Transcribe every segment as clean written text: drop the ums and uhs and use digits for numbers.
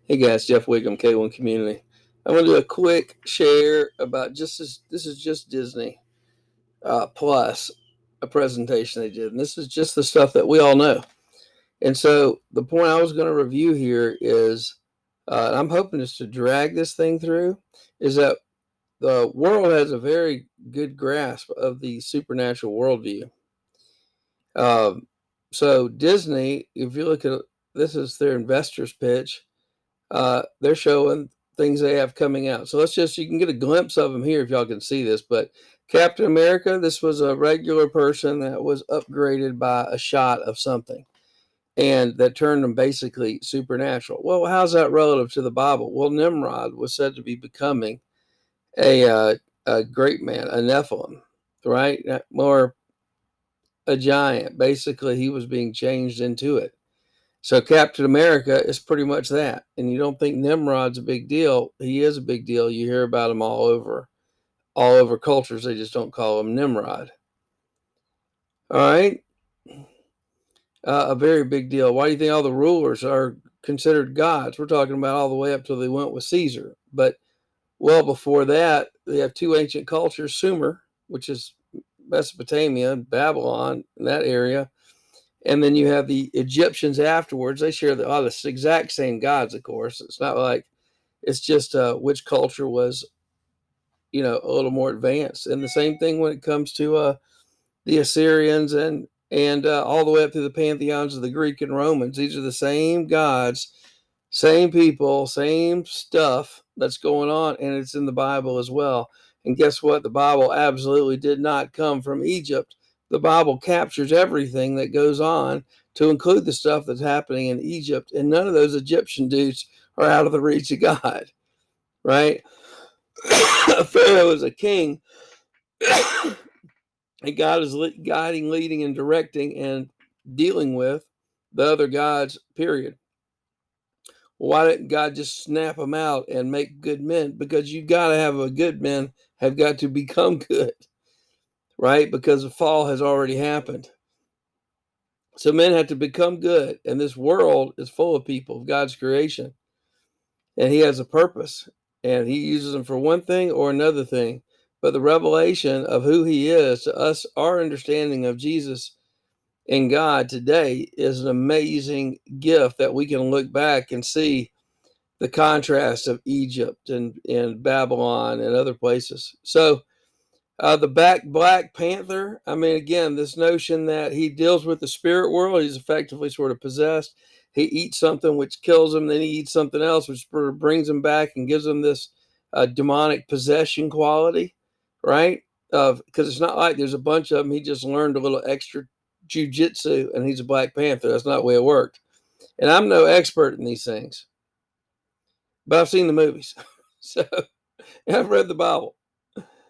Hey guys, Jeff Wiggum, K1 Community. I'm going to do a quick share about this is just Disney Plus, a presentation they did. And this is just the stuff that we all know. And so the point I was going to review here is, and I'm hoping just to drag this thing through, is that the world has a very good grasp of the supernatural worldview. Um, so Disney, if you look at this is their investors pitch. They're showing things they have coming out. So you can get a glimpse of them here if y'all can see this. But Captain America, this was a regular person that was upgraded by a shot of something and that turned them basically supernatural. Well, how's that relative to the Bible? Well, Nimrod was said to be becoming a great man, a Nephilim, right? More a giant. Basically, he was being changed into it. So Captain America is pretty much that. And you don't think Nimrod's a big deal. He is a big deal. You hear about him all over cultures. They just don't call him Nimrod. All right. A very big deal. Why do you think all the rulers are considered gods? We're talking about all the way up till they went with Caesar. But well before that, they have two ancient cultures, Sumer, which is Mesopotamia, Babylon, in that area. And then you have the Egyptians afterwards. They share the exact same gods, of course. It's not like it's just which culture was, a little more advanced. And the same thing when it comes to the Assyrians and all the way up to the pantheons of the Greek and Romans. These are the same gods, same people, same stuff that's going on, and it's in the Bible as well. And guess what? The Bible absolutely did not come from Egypt. The Bible captures everything that goes on to include the stuff that's happening in Egypt. And none of those Egyptian dudes are out of the reach of God, right? Pharaoh is a king, and God is guiding, leading, and directing and dealing with the other gods, period. Why didn't God just snap them out and make good men? Because you got to have a good men have got to become good, right? Because the fall has already happened. So men have to become good, and this world is full of people of God's creation, and He has a purpose, and He uses them for one thing or another thing. But the revelation of who He is to us, our understanding of Jesus and God today is an amazing gift that we can look back and see the contrast of Egypt and Babylon and other places. So the Black Panther, I mean, again, this notion that he deals with the spirit world, he's effectively sort of possessed. He eats something which kills him, then he eats something else which brings him back and gives him this demonic possession quality, right? Because it's not like there's a bunch of them. He just learned a little extra jujitsu and he's a Black Panther. That's not the way it worked. And I'm no expert in these things, but I've seen the movies. So I've read the Bible.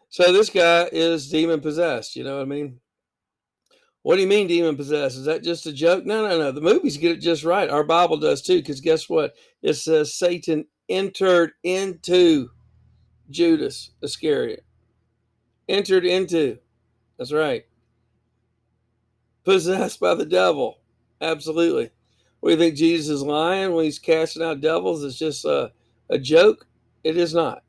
So this guy is demon possessed. You know what I mean? What do you mean demon possessed? Is that just a joke? No, no, no. The movies get it just right. Our Bible does too, because guess what? It says Satan entered into Judas Iscariot. Entered into. That's right. Possessed by the devil. Absolutely. What do you think Jesus is lying when he's casting out devils? It's just a joke? It is not.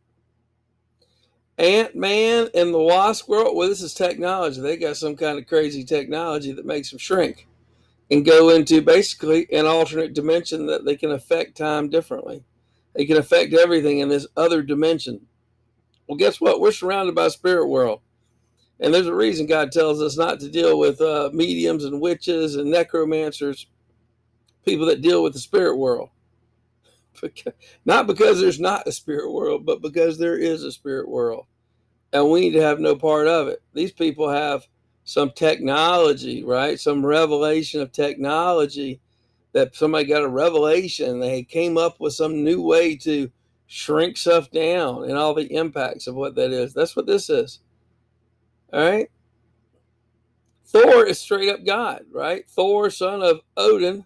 Ant-Man and the Wasp world, well, this is technology. They got some kind of crazy technology that makes them shrink and go into basically an alternate dimension that they can affect time differently. They can affect everything in this other dimension. Well, guess what? We're surrounded by a spirit world. And there's a reason God tells us not to deal with mediums and witches and necromancers, people that deal with the spirit world. Not because there's not a spirit world, but because there is a spirit world. And we need to have no part of it. These people have some technology, right? Some revelation of technology that somebody got a revelation. They came up with some new way to shrink stuff down and all the impacts of what that is. That's what this is. All right. Thor is straight up God, right? Thor, son of Odin.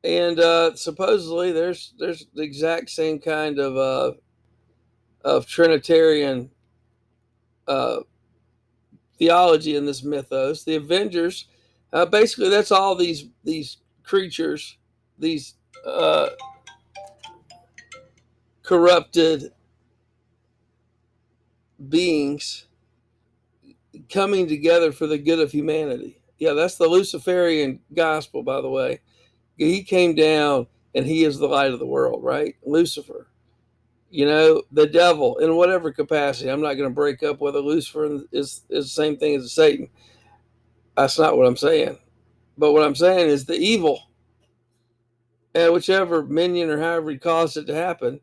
And supposedly there's the exact same kind of Trinitarian uh, theology in this mythos. The Avengers, basically, that's all these creatures, these corrupted beings coming together for the good of humanity. Yeah, that's the Luciferian gospel, by the way. He came down and he is the light of the world, right? Lucifer. The devil in whatever capacity. I'm not going to break up whether Lucifer is the same thing as Satan. That's not what I'm saying. But what I'm saying is the evil, and whichever minion or however he caused it to happen,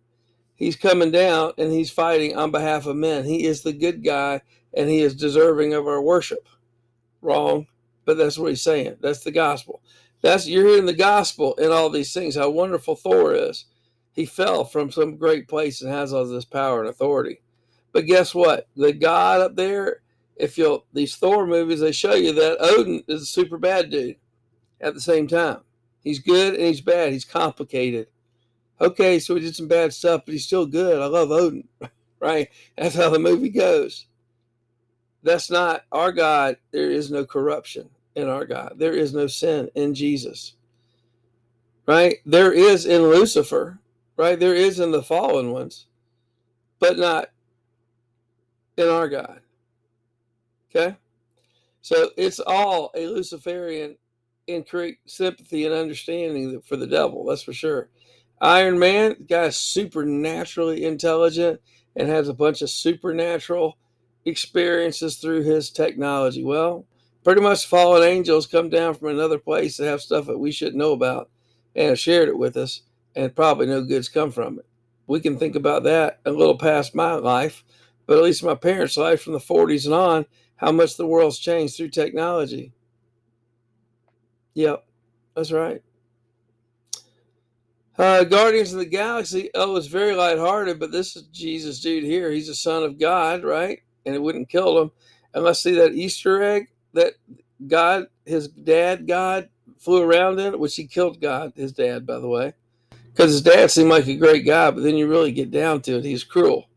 he's coming down and he's fighting on behalf of men. He is the good guy and he is deserving of our worship. Wrong, but that's what he's saying. That's the gospel. You're hearing the gospel in all these things. How wonderful Thor is. He fell from some great place and has all this power and authority. But guess what? The God up there, these Thor movies, they show you that Odin is a super bad dude at the same time. He's good and he's bad. He's complicated. Okay, so he did some bad stuff, but he's still good. I love Odin, right? That's how the movie goes. That's not our God. There is no corruption in our God. There is no sin in Jesus, right? There is in Lucifer, right? There is in the fallen ones, but not in our God. Okay? So it's all a Luciferian and create sympathy and understanding for the devil. That's for sure. Iron Man, the guy's supernaturally intelligent and has a bunch of supernatural experiences through his technology. Well, pretty much fallen angels come down from another place that have stuff that we shouldn't know about and have shared it with us, and probably no goods come from it. We can think about that a little past my life, but at least my parents' life from the 40s and on, how much the world's changed through technology. Yep, that's right. Guardians of the Galaxy, it's very lighthearted, but this is Jesus dude here. He's a son of God, right? And it wouldn't kill him. And let's see that Easter egg that God, his dad, God, flew around in, which he killed God, his dad, by the way. Because his dad seemed like a great guy, but then you really get down to it, he's cruel.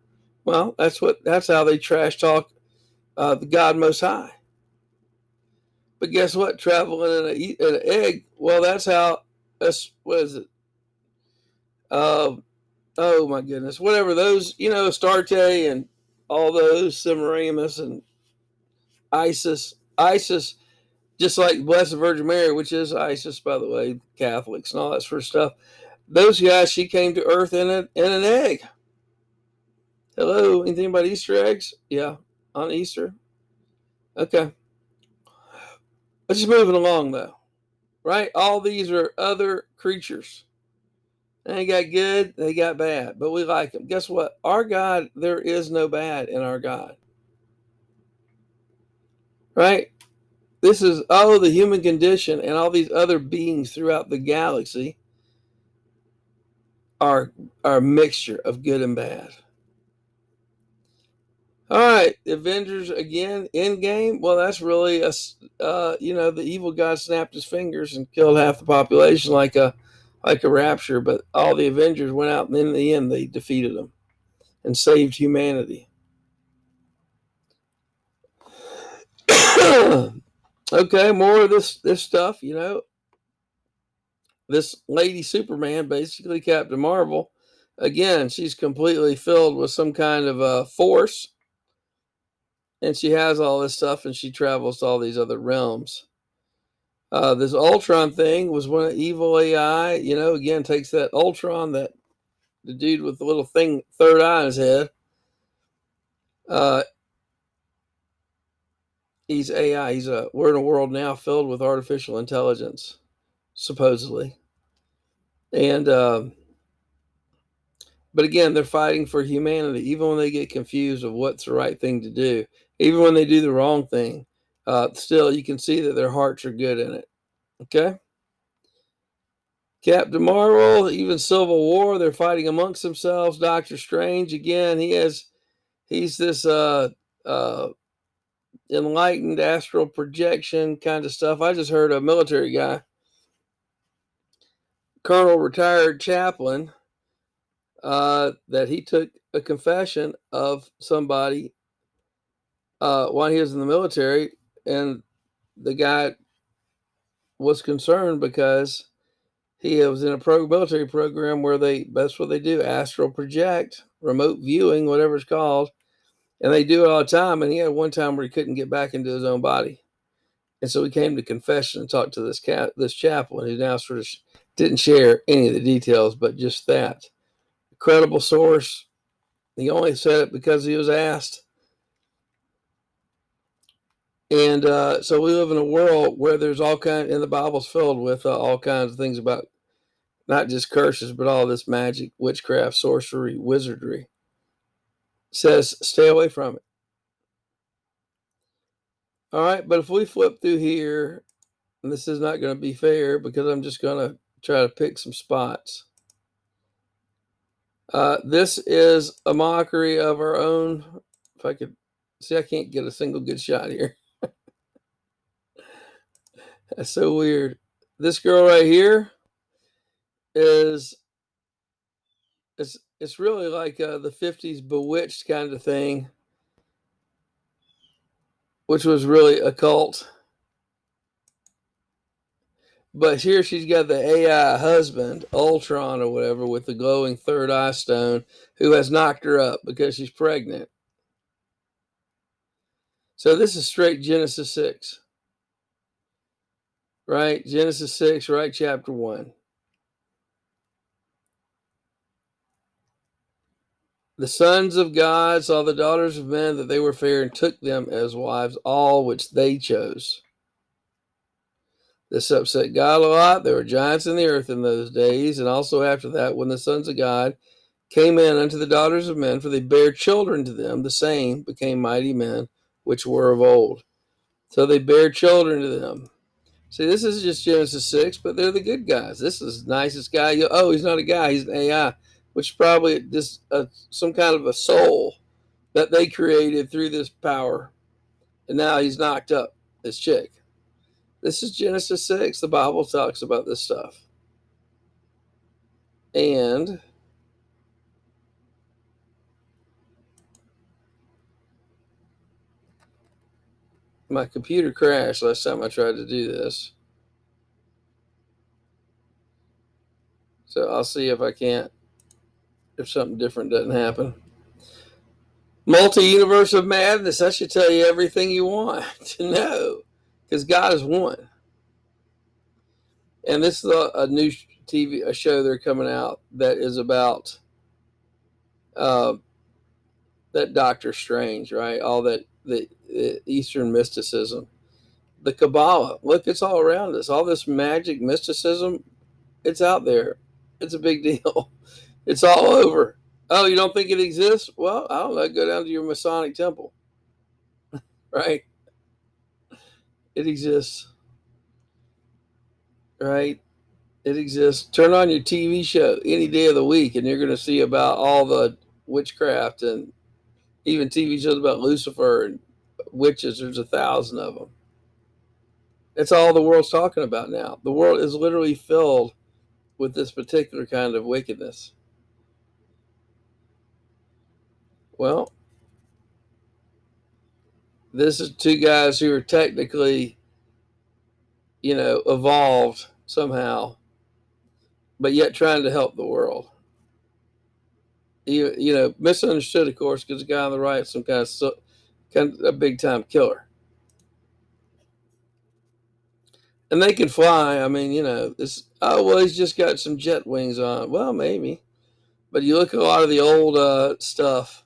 Well, that's how they trash talk the God Most High. But guess what? Traveling in an egg, well, what is it? Oh my goodness, whatever those, Astarte and all those, Semiramis and Isis, just like Blessed Virgin Mary, which is Isis, by the way, Catholics and all that sort of stuff. Those guys, she came to Earth in an egg. Hello, anything about Easter eggs? Yeah, on Easter. Okay, let's just moving along though, right? All these are other creatures. They got good, they got bad, but we like them. Guess what? Our God, there is no bad in our God. Right? This is the human condition and all these other beings throughout the galaxy are a mixture of good and bad. All right, Avengers again, Endgame. Well, that's really the evil god snapped his fingers and killed half the population like a rapture. But all the Avengers went out, and in the end, they defeated them and saved humanity. Okay, more of this stuff. This lady Superman, basically Captain Marvel. Again, she's completely filled with some kind of a force, and she has all this stuff, and she travels to all these other realms. This Ultron thing was one of evil AI. Again, takes that Ultron, that the dude with the little thing, third eye in his head. He's AI. We're in a world now filled with artificial intelligence, supposedly, and but again, they're fighting for humanity, even when they get confused of what's the right thing to do, even when they do the wrong thing. Still, you can see that their hearts are good in it. Okay. Captain Marvel, even Civil War, they're fighting amongst themselves. Doctor Strange, again, he's this enlightened astral projection kind of stuff. I just heard a military guy, Colonel retired chaplain, that he took a confession of somebody while he was in the military, and the guy was concerned because He was in a military program where that's what they do, astral project, remote viewing, whatever it's called. And they do it all the time. And he had one time where he couldn't get back into his own body. And so he came to confession and talked to this chaplain who now sort of didn't share any of the details, but just that. Credible source. He only said it because he was asked. And so we live in a world where there's all kinds, and the Bible's filled with all kinds of things about not just curses, but all this magic, witchcraft, sorcery, wizardry. It says stay away from it. All right, but if we flip through here, and this is not going to be fair because I'm just going to try to pick some spots. This is a mockery of our own. If I could see, I can't get a single good shot here. That's so weird. This girl right here is it's really like the 50s Bewitched kind of thing, which was really occult. But here she's got the AI husband, Ultron or whatever, with the glowing third eye stone, who has knocked her up because she's pregnant. So this is straight Genesis 6. Right? Genesis 6, right? Chapter 1. The sons of God saw the daughters of men that they were fair and took them as wives, all which they chose. This upset God a lot. There were giants in the earth in those days, and also after that, when the sons of God came in unto the daughters of men, for they bare children to them, the same became mighty men, which were of old. So they bare children to them. See, this is just Genesis 6, but they're the good guys. This is the nicest guy. Oh, he's not a guy, he's an AI, which is probably just some kind of a soul that they created through this power. And now he's knocked up, this chick. This is Genesis 6. The Bible talks about this stuff. And my computer crashed last time I tried to do this. So I'll see if I can't, if something different doesn't happen. Multi-universe of madness. I should tell you everything you want to know, because God is one. And this is a new a show they're coming out that is about that Doctor Strange, right? All that the Eastern mysticism, the Kabbalah. Look, it's all around us. All this magic mysticism, it's out there. It's a big deal. It's all over. Oh, you don't think it exists? Well, I don't know. Go down to your Masonic temple, right? It exists, right? It exists. Turn on your TV show any day of the week, and you're going to see about all the witchcraft and even TV shows about Lucifer and witches. There's 1,000 of them. That's all the world's talking about now. The world is literally filled with this particular kind of wickedness. Well, this is two guys who are technically, evolved somehow, but yet trying to help the world. Misunderstood, of course, because the guy on the right is some kind of a big time killer. And they can fly. I mean, this. Oh well, he's just got some jet wings on. Well, maybe, but you look at a lot of the old stuff,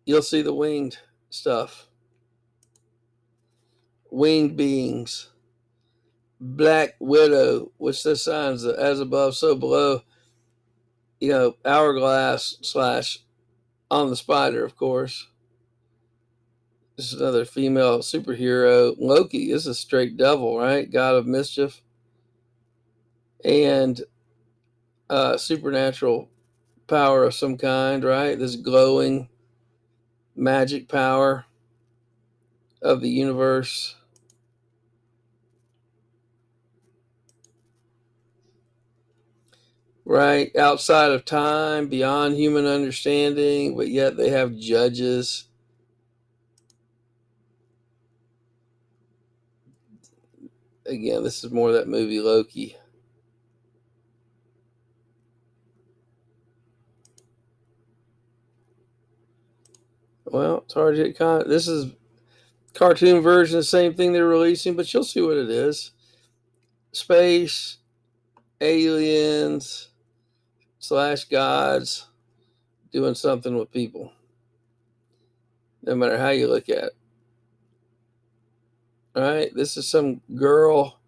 you'll see the winged stuff, winged beings. Black Widow, which this signs as above, so below. Hourglass / on the spider, of course. This is another female superhero. Loki is a straight devil, right? God of mischief and supernatural power of some kind, right? This glowing magic power of the universe. Right? Outside of time, beyond human understanding, but yet they have judges. again, this is more of that movie Loki. Well, it's hard to get this is cartoon version, the same thing they're releasing, but you'll see what it is. Space, aliens, slash gods doing something with people. No matter how you look at it. All right, this is some girl,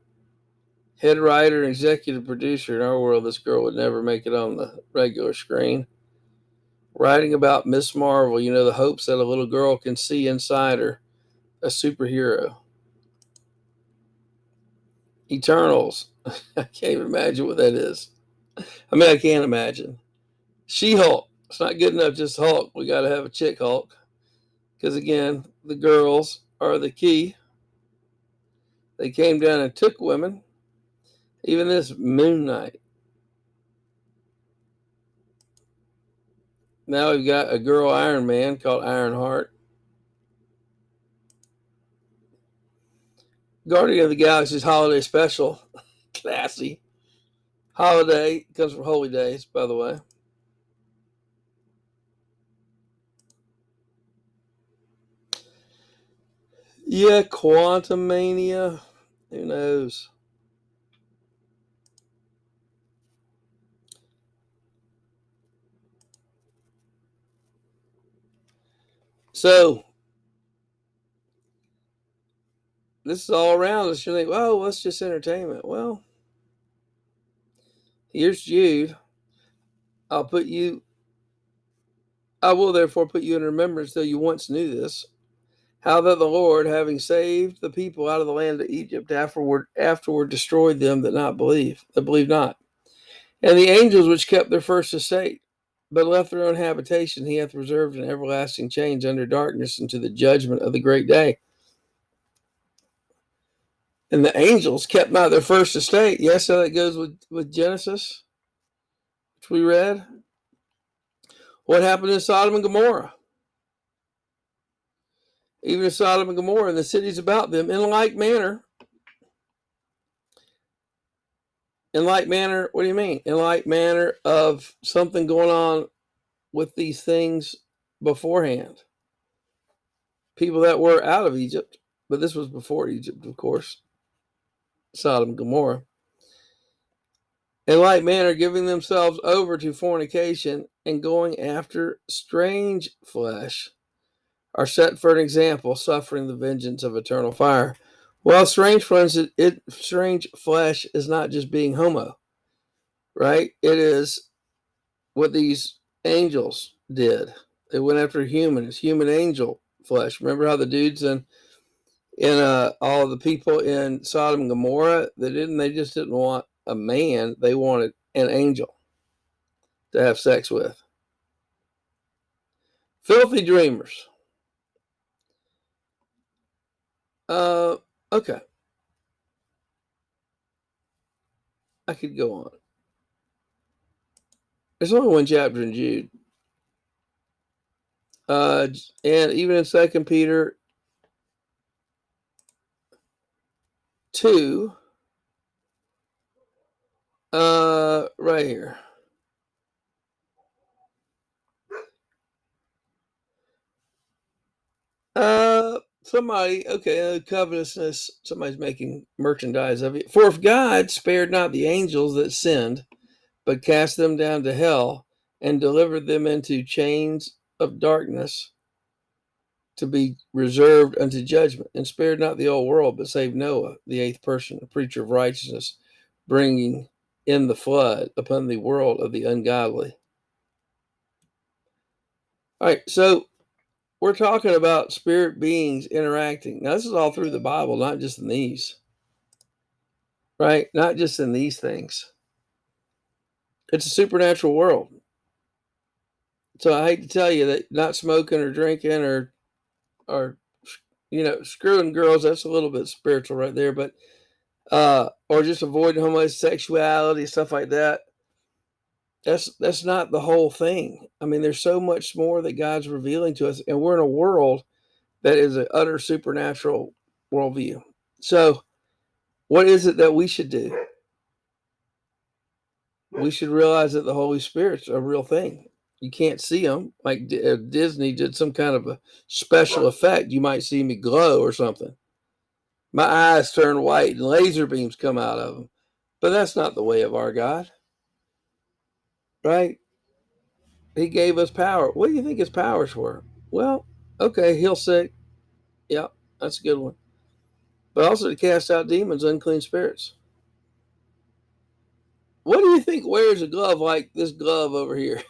head writer and executive producer in our world. This girl would never make it on the regular screen. Writing about Miss Marvel, you know, the hopes that a little girl can see inside her, a superhero. Eternals. I can't even imagine what that is. I mean, I can't imagine. She Hulk. It's not good enough just Hulk. We got to have a chick Hulk. Because again, the girls are the key. They came down and took women. Even this Moon Knight. Now we've got a girl Iron Man called Ironheart. Guardian of the Galaxy's holiday special. Classy. Holiday comes from holy days, by the way. Yeah, Quantum Mania. Who knows? So, this is all around us. You think, oh, well, it's just entertainment. Well, here's Jude. I will therefore put you in remembrance, though you once knew this, how that the Lord, having saved the people out of the land of Egypt, afterward destroyed them that believe not. And the angels which kept their first estate, but left their own habitation, he hath reserved in everlasting chains under darkness unto the judgment of the great day. And the angels kept not their first estate. Yes, how that goes with Genesis, which we read. What happened in Sodom and Gomorrah? Even in Sodom and Gomorrah and the cities about them, in like manner. In like manner, what do you mean? In like manner of something going on with these things beforehand. People that were out of Egypt, but this was before Egypt, of course. Sodom and Gomorrah. In like manner, giving themselves over to fornication and going after strange flesh, are set for an example, suffering the vengeance of eternal fire. Well, strange flesh is not just being homo, right? It is what these angels did. They went after human angel flesh. Remember how the dudes in all of the people in Sodom and Gomorrah, they just didn't want a man, they wanted an angel to have sex with. Filthy dreamers. Okay. I could go on. There's only one chapter in Jude. And even in 2 Peter 2, right here. Covetousness, somebody's making merchandise of it. For if God spared not the angels that sinned, but cast them down to hell and delivered them into chains of darkness to be reserved unto judgment, and spared not the whole world, but saved Noah, the eighth person, a preacher of righteousness, bringing in the flood upon the world of the ungodly. All right, so we're talking about spirit beings interacting. Now, this is all through the Bible, not just in these, right? Not just in these things. It's a supernatural world. So I hate to tell you that not smoking or drinking or screwing girls, that's a little bit spiritual right there, but or just avoiding homosexuality, stuff like that. That's not the whole thing. I mean, there's so much more that God's revealing to us, and we're in a world that is an utter supernatural worldview. So What is it that we should do? We should realize that the Holy Spirit's a real thing. You can't see them. Like Disney did some kind of a special effect. You might see me glow or something. My eyes turn white and laser beams come out of them. But that's not the way of our God, right? He gave us power. What do you think his powers were? Well, okay, heal sick. Yeah, that's a good one. But also to cast out demons, unclean spirits. What do you think wears a glove like this glove over here?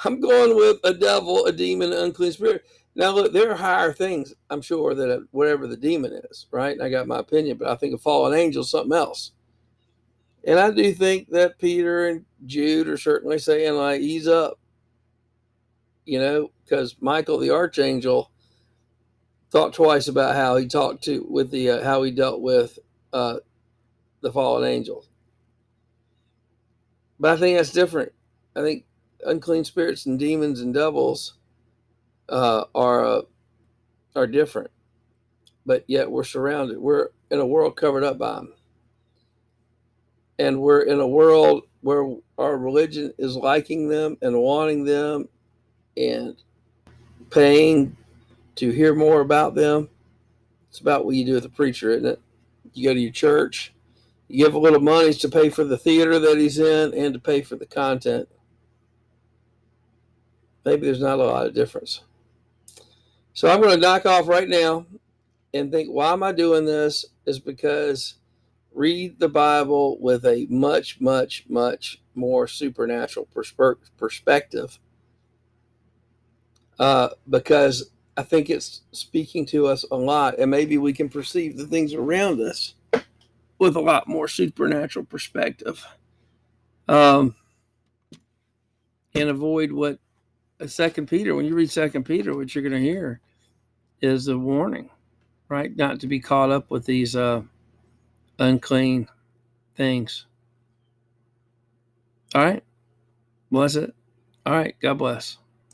I'm going with a devil, a demon, an unclean spirit. Now, look, there are higher things, I'm sure, that whatever the demon is, right? And I got my opinion, but I think a fallen angel is something else. And I do think that Peter and Jude are certainly saying, like, ease up, because Michael the archangel thought twice about how he talked to with the how he dealt with uh, the fallen angels. But I think that's different. I think unclean spirits and demons and devils are different, but yet we're surrounded. We're in a world covered up by them, and we're in a world where our religion is liking them and wanting them and paying to hear more about them. It's about what you do with the preacher, isn't it? You go to your church, you give a little money to pay for the theater that he's in and to pay for the content. Maybe there's not a lot of difference. So I'm going to knock off right now and think, why am I doing this? Is because read the Bible with a much, much, much more supernatural perspective, because I think it's speaking to us a lot, and maybe we can perceive the things around us with a lot more supernatural perspective, and avoid what Second Peter. When you read Second Peter, what you're going to hear is a warning, right? Not to be caught up with these unclean things. All right. Well, that's it. All right. God bless.